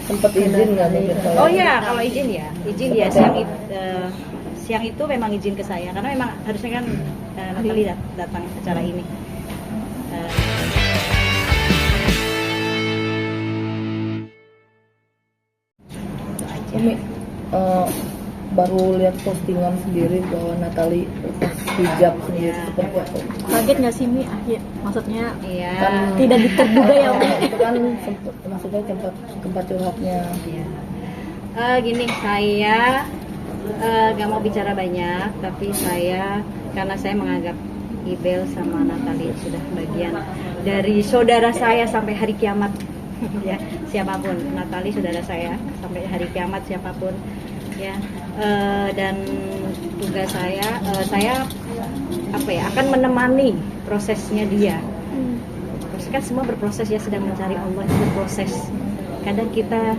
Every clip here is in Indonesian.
Sempat izin nggak mungkin? Oh ya, kalau izin ya siang itu memang izin ke saya karena memang harusnya kan Natali datang acara ini. Umi baru lihat postingan sendiri bahwa Natali lepas hijab sendiri seperti itu. Kaget nggak sih Mi? Maksudnya Iya. tidak terduga ya Umi? Itu kan maksudnya tempat curhatnya. Iya. Gini, saya gak mau bicara banyak, tapi karena saya menganggap Ibel sama Natali sudah bagian dari saudara saya sampai hari kiamat. Ya, siapapun, Natali saudara saya sampai hari kiamat siapapun. Ya, dan tugas saya akan menemani prosesnya dia. Proses kan semua berproses ya, sedang mencari Allah itu berproses. Kadang kita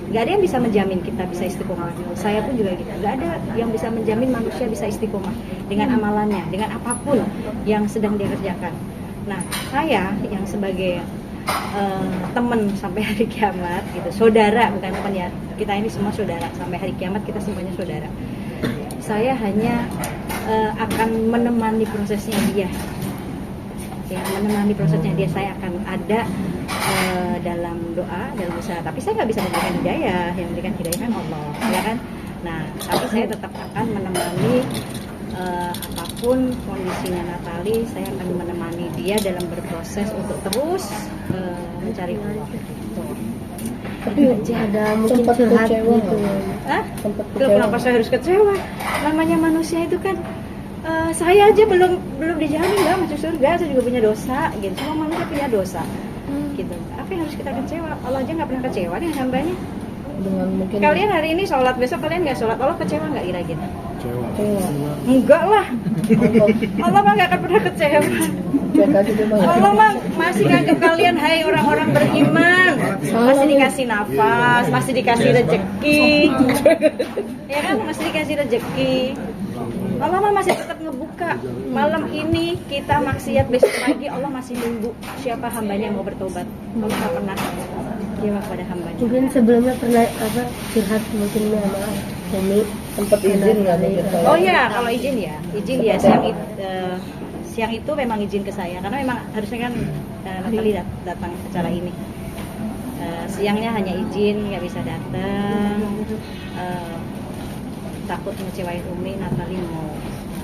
nggak ada yang bisa menjamin kita bisa istiqomah. Saya pun juga gitu. Nggak ada yang bisa menjamin manusia bisa istiqomah dengan amalannya, dengan apapun yang sedang dia kerjakan. Nah, saya yang sebagai teman sampai hari kiamat gitu, saudara bukan teman ya, kita ini semua saudara sampai hari kiamat, kita semuanya saudara. Saya hanya akan menemani prosesnya dia, ya, menemani prosesnya dia. Saya akan ada dalam doa, dalam usaha, tapi saya nggak bisa memberikan hidayah, yang memberikan hidayah kan Allah, ya kan. Nah, tapi saya tetap akan menemani apapun kondisinya Natali, saya akan menemani dia dalam berproses untuk terus mencari Allah. Tapi ada mungkin Sempat curhat kecewa gitu. nggak? Sempat Loh, kenapa saya harus kecewa? Namanya manusia itu kan saya aja belum dijamin nggak masuk surga, saya juga punya dosa gitu. Semua manusia punya dosa. Gitu. Apa yang harus kita kecewa? Allah aja nggak pernah kecewa dengan hambanya. Dengan mungkin Kalian hari ini sholat, besok kalian nggak sholat, Allah kecewa nggak kira-kira? kecewa. Enggak lah. Allah mah nggak akan pernah kecewa. Cuek aja tuh, Bang. Allah mah masih nganggap kalian, hai orang-orang beriman, masih dikasih nafas, masih dikasih rezeki, ya kan, masih dikasih rezeki. Allah mah masih tetap ngebuka. Malam ini kita maksiat, besok pagi Allah masih nunggu siapa hambanya yang mau bertobat. Allah nggak pernah jawab pada hambanya. Mungkin sebelumnya pernah curhat mungkin sama Umi. Sempat izin nggak mungkin? Oh ya, kalau izin ya siang itu memang izin ke saya karena memang harusnya kan Natali datang acara ini. Siangnya hanya izin, nggak bisa datang. Takut ngecewain Umi, Natali mau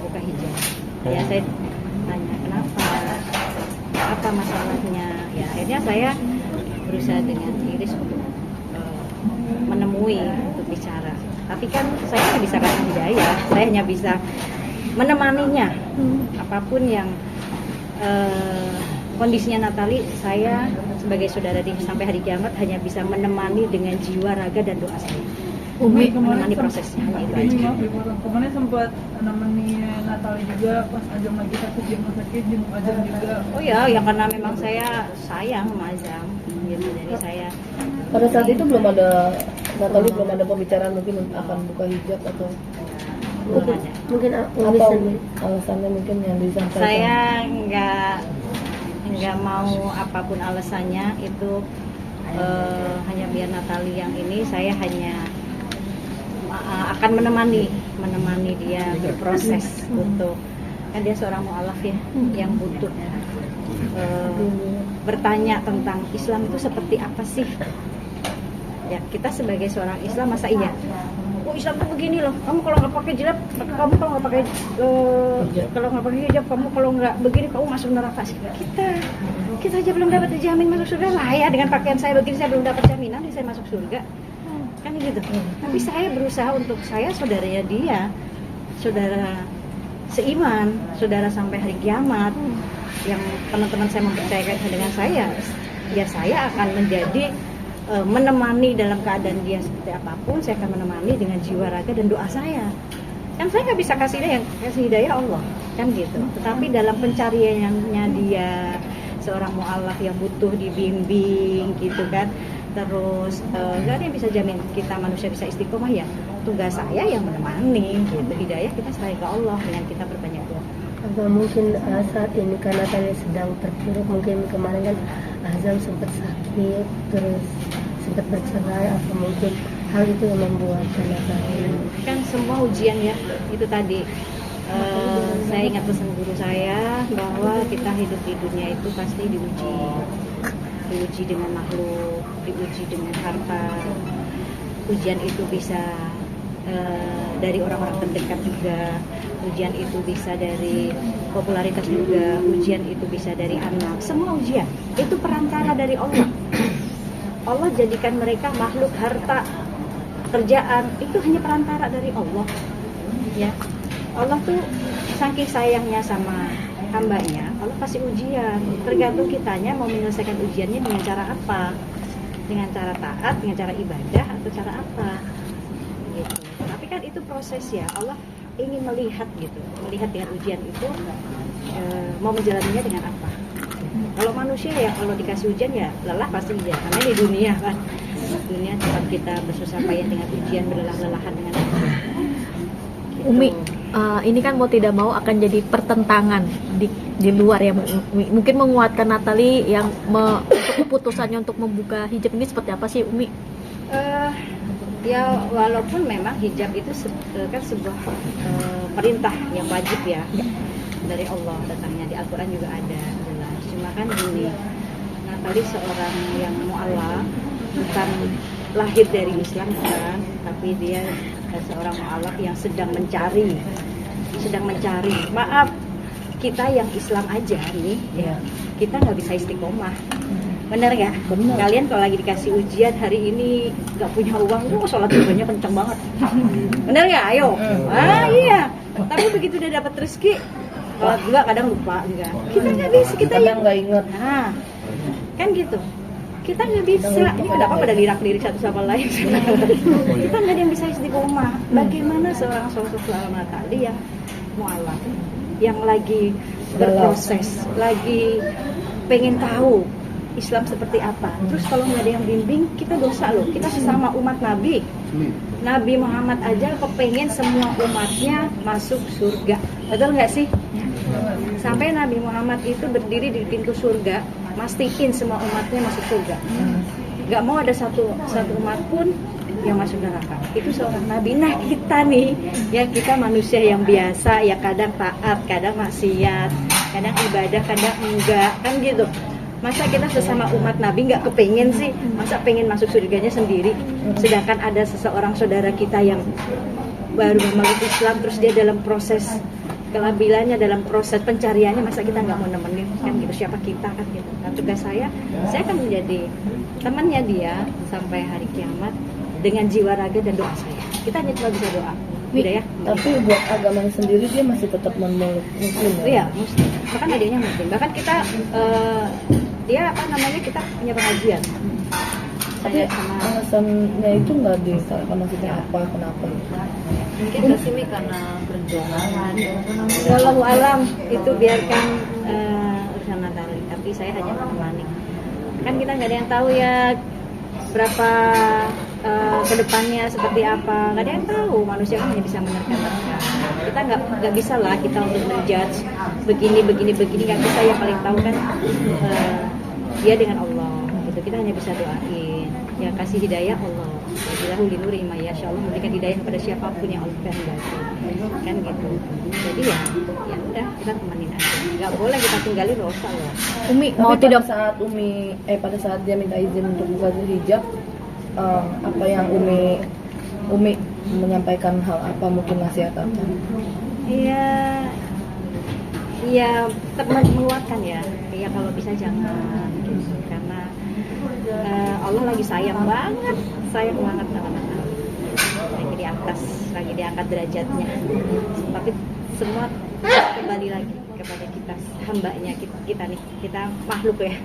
buka hijab. Ya saya tanya kenapa, apa masalahnya. Ya akhirnya saya berusaha dengan Iris untuk menemui, untuk bicara. Tapi kan saya nggak bisa kasih hidayah, saya hanya bisa menemaninya. Apapun yang kondisinya Natali, saya sebagai saudara sampai hari kiamat hanya bisa menemani dengan jiwa, raga, dan doa saya. Umi menemani prosesnya itu aja. Kemarin sempat menemani Natali juga pas Ajam lagi sakit jenguk Ajam juga. Oh ya, ya karena memang saya sayang sama Azam, gitu. Jadi saya Pada saat itu belum ada Natali, belum ada pembicaraan mungkin akan buka hijab atau Mungkin apa alasannya mungkin yang disampaikan. Saya nggak mau apapun alasannya itu, hanya biar Natali yang ini. Saya hanya akan menemani dia berproses untuk, kan dia seorang mu'alaf ya, yang butuh bertanya tentang Islam itu seperti apa sih. Ya, kita sebagai seorang Islam masa iya, oh Islam tuh begini loh, kamu kalau nggak pakai jilbab, kamu kalau nggak pakai hijab, kamu kalau nggak begini kamu masuk neraka sih. Kita aja belum dapat dijamin masuk surga lah ya, dengan pakaian saya begini saya belum dapat jaminan saya masuk surga, kan gitu. Tapi saya berusaha untuk, saya saudaranya dia, saudara seiman, saudara sampai hari kiamat, yang teman-teman saya mempercayakan dengan saya, ya saya akan menjadi menemani dalam keadaan dia seperti apapun. Saya akan menemani dengan jiwa, raga, dan doa saya. Kan saya nggak bisa kasih hidayah Allah, kan gitu. Tetapi dalam pencariannya dia, seorang mu'alaf yang butuh dibimbing gitu kan. Terus nggak ada yang bisa jamin kita manusia bisa istiqomah ya. Tugas saya yang menemani gitu. Hidayah kita serahin ke Allah dengan kita berbanyak doa. Atau mungkin saat ini karena tadi sedang terpuruk, mungkin kemarin kan Azam sempat sakit, terus cepat bercerai atau mungkin hal itu yang membuat Natali? Kan semua ujian ya, itu tadi. Saya ingat pesan guru saya bahwa kita hidup di dunia itu pasti diuji dengan makhluk, diuji dengan harta. Ujian itu bisa dari orang-orang terdekat juga, ujian itu bisa dari popularitas juga, ujian itu bisa dari anak. Semua ujian itu perantara dari Allah. Allah jadikan mereka makhluk, harta, kerjaan itu hanya perantara dari Allah. Ya, Allah tuh saking sayangnya sama hambanya, Allah kasih ujian. Tergantung kitanya mau menyelesaikan ujiannya dengan cara apa, dengan cara taat, dengan cara ibadah, atau cara apa. Gitu. Tapi kan itu proses ya. Allah ingin melihat gitu, melihat dengan ujian itu mau menjalaninya dengan apa. Kalau manusia ya kalau dikasih ujian ya lelah pasti ya, karena di dunia kan, dunia tempat kita bersusah payah dengan ujian, berlelah-lelahan dengan ujian. Gitu. Umi, ini kan mau tidak mau akan jadi pertentangan di luar ya. Mungkin menguatkan Natali yang untuk keputusannya untuk membuka hijab ini seperti apa sih, Umi? Ya walaupun memang hijab itu kan sebuah perintah yang wajib ya dari Allah, datangnya di Al-Quran juga ada jelas. Cuma kan gini, Natali seorang yang mu'alaf, bukan lahir dari Islam kan, tapi dia seorang mu'alaf yang sedang mencari. Maaf, kita yang Islam aja nih ya, kita nggak bisa istiqomah. Bener nggak? Bener. Kalian kalau lagi dikasih ujian hari ini nggak punya uang, sholat zuhurnya kenceng banget. Bener nggak? Ayo. Iya. Tapi begitu udah dapat rezeki, sholat juga kadang lupa juga. Kita nggak bisa, kita yang nggak ingat. Nah, kan gitu. Kita nggak bisa. Ini kenapa pada lirak-lirik satu sama lain? Kita nggak ada yang bisa istiqomah. Bagaimana seorang sosok Natali yang mu'alaf, yang lagi berproses, lagi pengen tahu Islam seperti apa. Terus kalau nggak ada yang bimbing, kita dosa loh. Kita sesama umat Nabi. Nabi Muhammad aja kepengen semua umatnya masuk surga. Betul nggak sih? Sampai Nabi Muhammad itu berdiri di pintu surga, mastiin semua umatnya masuk surga. Nggak mau ada satu umat pun yang masuk neraka. Itu seorang Nabi. Nah kita nih, ya kita manusia yang biasa, ya kadang taat, kadang maksiat, kadang ibadah, kadang enggak, kan gitu. Masa kita sesama umat Nabi nggak kepengen sih? Masa pengen masuk surganya sendiri? Sedangkan ada seseorang saudara kita yang baru memeluk Islam, terus dia dalam proses kelabilannya, dalam proses pencariannya, masa kita nggak mau nemenin? Kan gitu, siapa kita kan gitu. Nah tugas saya akan menjadi temannya dia sampai hari kiamat dengan jiwa raga dan doa saya. Kita hanya cuma bisa doa. Udah ya. Tapi buat agamanya sendiri dia masih tetap memeluk Muslim ya? Iya, Muslim. Bahkan adanya Muslim. Bahkan kita dia kita punya pengajian. Tapi alasannya itu nggak dikatakan maksudnya apa, kenapa? Mungkin kesini karena perjuangan. Wallahu alam, itu biarkan urusan Natali. Tapi saya hanya menemani. Kan kita nggak ada yang tahu ya berapa kedepannya seperti apa, nggak ada yang tahu. Manusia kan hanya bisa menerka-nerka. Kita nggak bisa lah kita untuk menjudge begini nggak bisa. Yang paling tahu kan dia dengan Allah gitu. Kita hanya bisa doain, yang kasih hidayah Allah. Wabillahi linuri ma yasha, Allah memberikan hidayah kepada siapapun yang Allah kehendaki, kan gitu. Jadi ya udah, kita temenin aja, nggak boleh kita tinggalin dosa loh. Umi Tapi mau tidak pada saat dia minta izin untuk buka hijab, apa yang Umi menyampaikan hal apa, mungkin nasihat apa? Iya tetap menguatkan ya kalau bisa jangan gitu. Karena Allah lagi sayang banget sama Natali, lagi di atas, lagi diangkat derajatnya. Tapi semua kembali lagi kepada kita, hambanya kita nih, kita makhluk ya.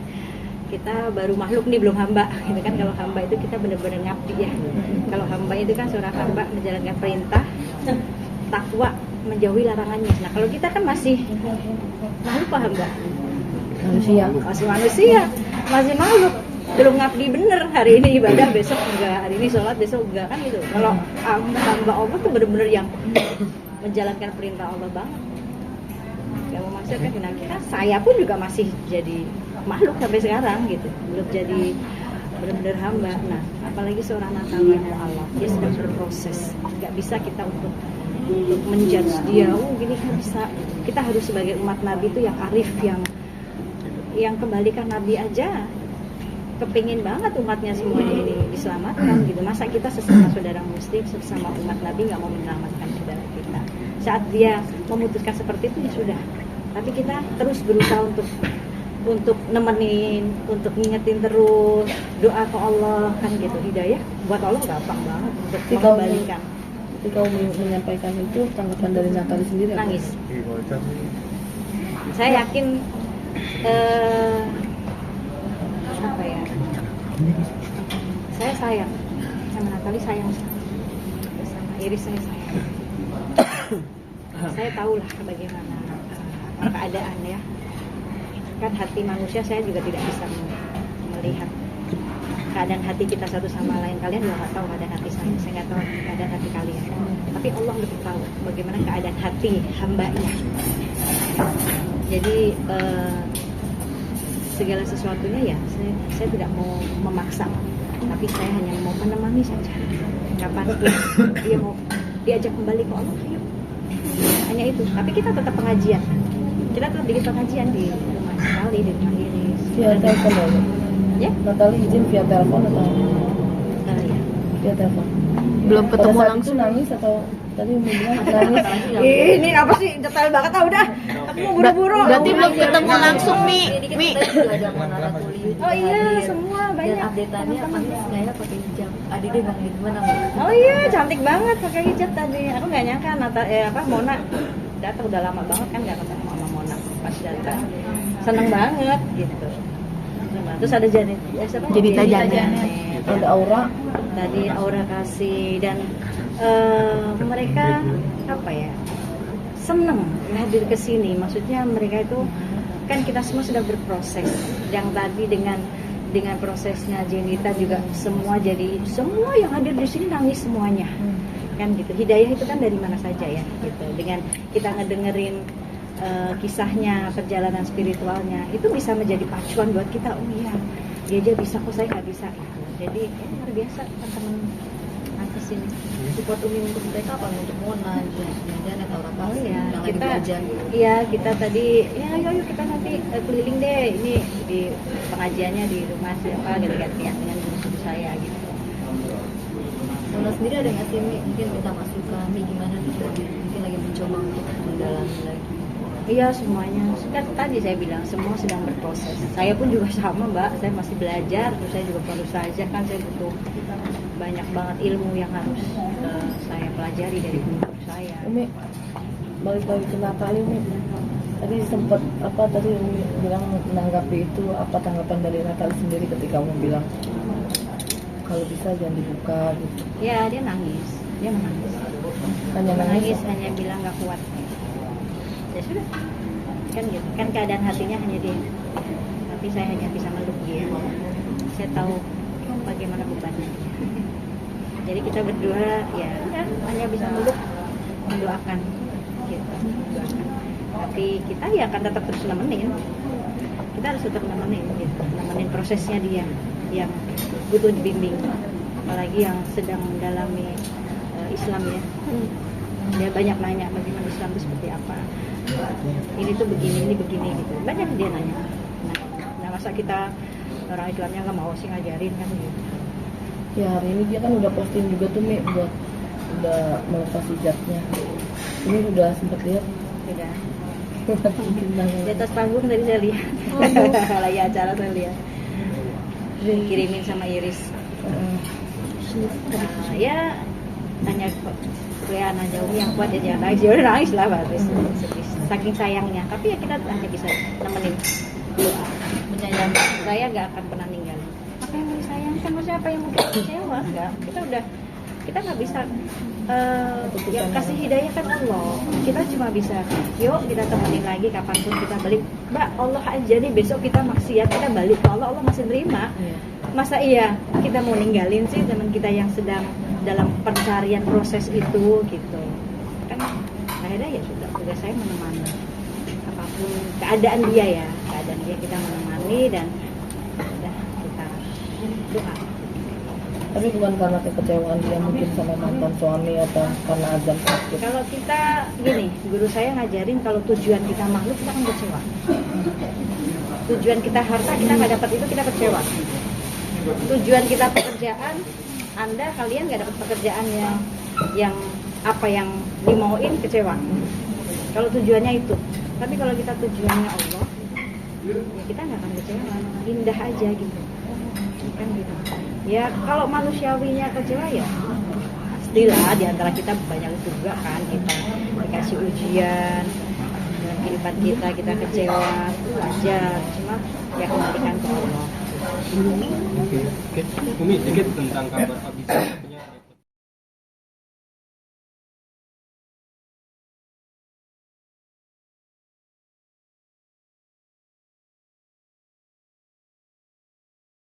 Kita baru makhluk nih, belum hamba gitu kan. Kalau hamba itu kita benar-benar ngabdi ya. Kalau hamba itu kan seorang hamba menjalankan perintah, takwa, menjauhi larangannya. Nah kalau kita kan masih makhluk hamba, masih manusia, masih makhluk, belum ngabdi bener. Hari ini ibadah, besok enggak. Hari ini sholat, besok enggak, kan gitu. Kalau hamba Allah tuh benar-benar yang menjalankan perintah Allah banget. Gak mau maksudnya kan, saya pun juga masih jadi makhluk sampai sekarang gitu, belum jadi benar-benar hamba. Nah, apalagi seorang Natali Allah, dia sedang berproses. Nggak bisa kita untuk menjudge dia, oh gini kan bisa. Kita harus sebagai umat Nabi itu yang arif, yang kembalikan Nabi aja kepingin banget umatnya semuanya ini diselamatkan gitu. Masa kita sesama saudara muslim, sesama umat Nabi nggak mau menyelamatkan saudara kita? Saat dia memutuskan seperti itu ya sudah. Tapi kita terus berusaha untuk nemenin, untuk ngingetin terus, doa ke Allah kan gitu. Hidayah buat Allah gampang banget untuk mengembalikan. Ketika Umi menyampaikan itu, tanggapan dari Natali sendiri apa? Nangis. Saya yakin apa ya? Saya sayang sama Natali, sayang sama Iris, saya sayang. Saya tahulah bagaimana keadaan ya. Kan hati manusia saya juga tidak bisa melihat keadaan hati kita satu sama lain. Kalian juga nggak tahu keadaan hati saya nggak tahu keadaan hati kalian. Tapi Allah lebih tahu bagaimana keadaan hati hambanya. Jadi segala sesuatunya ya saya tidak mau memaksa, tapi saya hanya mau menemani saja. Kapanpun dia mau diajak kembali ke Allah, ayo. Hanya itu. Tapi kita tetap pengajian. Kita tetap bikin pengajian di rumah Natali, di rumah Iris. Via telepon dong. Ya? Natali izin via telepon atau Ya. via telepon? Belum Pada ketemu saat langsung. itu nangis atau tadi Umi bilang nangis? Ini apa sih detail banget udah. Aku mau buru-buru. Berarti belum ketemu langsung nih. Mi. Oh iya, semua banyak. Dan update-annya pasti saya pakai hijab. Adi dia bilang gimana? Oh iya, cantik banget pakai hijab tadi. Aku nggak nyangka Mona datang, udah lama banget kan nggak ketemu sama Mona. Pas datang seneng banget gitu. Terus ada Janet, ya siapa? Jedita Janet. Ada aura. Tadi Aura kasih dan mereka apa ya, seneng hadir ke sini. Maksudnya mereka itu kan kita semua sedang berproses. Yang tadi dengan prosesnya Jenita juga semua yang hadir di sini nangis semuanya. Kan gitu. Hidayah itu kan dari mana saja ya gitu. Dengan kita ngedengerin kisahnya, perjalanan spiritualnya, itu bisa menjadi pacuan buat kita. Oh iya, dia aja bisa, kok saya nggak bisa gitu. Jadi luar biasa teman-teman nanti sini Support Umi untuk mereka apa? Untuk Mona, Janet, Aura Kasih, ya yang lagi kita belajar. iya kita tadi ya ayo kita nanti keliling deh ini di pengajiannya di rumah siapa ganti-gantian dengan guru saya gitu. Mona sendiri ada nggak sih Mi? Mungkin minta masukan, Mi gimana nih? Mungkin lagi mencoba untuk mendalami lagi. Iya semuanya, kan tadi saya bilang semua sedang berproses. Saya pun juga sama Mbak, saya masih belajar, terus saya juga baru saja kan saya butuh banyak banget ilmu yang harus saya pelajari dari guru saya. Umi balik lagi ke Natali Umi. Tadi sempat tadi Umi bilang menanggapi itu, apa tanggapan dari Natali sendiri ketika Umi bilang kalau bisa jangan dibuka gitu. Ya dia nangis, dia menangis. Hanya nangis. Hanya bilang nggak kuat. Ya sudah, kan gitu. Kan keadaan hatinya hanya dia. Tapi saya hanya bisa meluk dia. Saya tahu bagaimana bebannya. Jadi kita berdua ya hanya bisa meluk, mendoakan gitu, mendoakan. Tapi kita ya akan tetap terus nemenin. Kita harus tetap nemenin gitu, nemenin prosesnya dia yang butuh dibimbing. Apalagi yang sedang mendalami Islam ya. Dia banyak nanya bagaimana Islam itu seperti apa. Ini tuh begini, ini begini gitu. Banyak dia nanya. Nah masa kita orang Islamnya nggak mau sih ngajarin kan gitu. Ya hari ini dia kan udah posting juga tuh Mi buat udah melepas hijabnya. Ini udah sempat lihat. Tidak. Di Di atas panggung tadi saya lihat. Lagi acara saya lihat. Kirimin sama Iris. Ya tanya Riana jauh yang kuat ya jangan nangis, udah nangis lah habis sedih saking sayangnya. Tapi ya kita hanya bisa nemenin doa, menyayangi. Saya nggak akan pernah ninggalin. Apa yang mau disayangkan, maksudnya apa yang mau kita kecewa nggak? Kita nggak bisa ya kasih hidayah kan Allah. Kita cuma bisa yuk kita temenin lagi kapanpun kita balik. Mbak Allah aja nih besok kita maksiat kita balik ke Allah, Allah masih nerima. Masa iya kita mau ninggalin sih teman kita yang sedang dalam pencarian proses itu gitu kan. Akhirnya ya sudah tugas saya menemani apapun keadaan dia kita menemani dan udah kita doa. Tapi bukan karena kekecewaan dia mungkin sama mantan suami atau karena azam sakit. Kalau kita gini, guru saya ngajarin kalau tujuan kita makhluk kita akan kecewa. Tujuan kita harta kita nggak dapat itu kita kecewa. Tujuan kita pekerjaan, kalian nggak dapat pekerjaan yang apa yang dimauin kecewa. Kalau tujuannya itu, tapi kalau kita tujuannya Allah, ya kita nggak akan kecewa, indah aja gitu. Kan gitu. Ya kalau manusiawinya kecewa ya pastilah di antara kita banyak juga kan kita dikasih ujian dalam kehidupan kita kecewa wajar, cuma ya kembalikan ke Allah. Oke. Umi, sedikit tentang kabar Abisa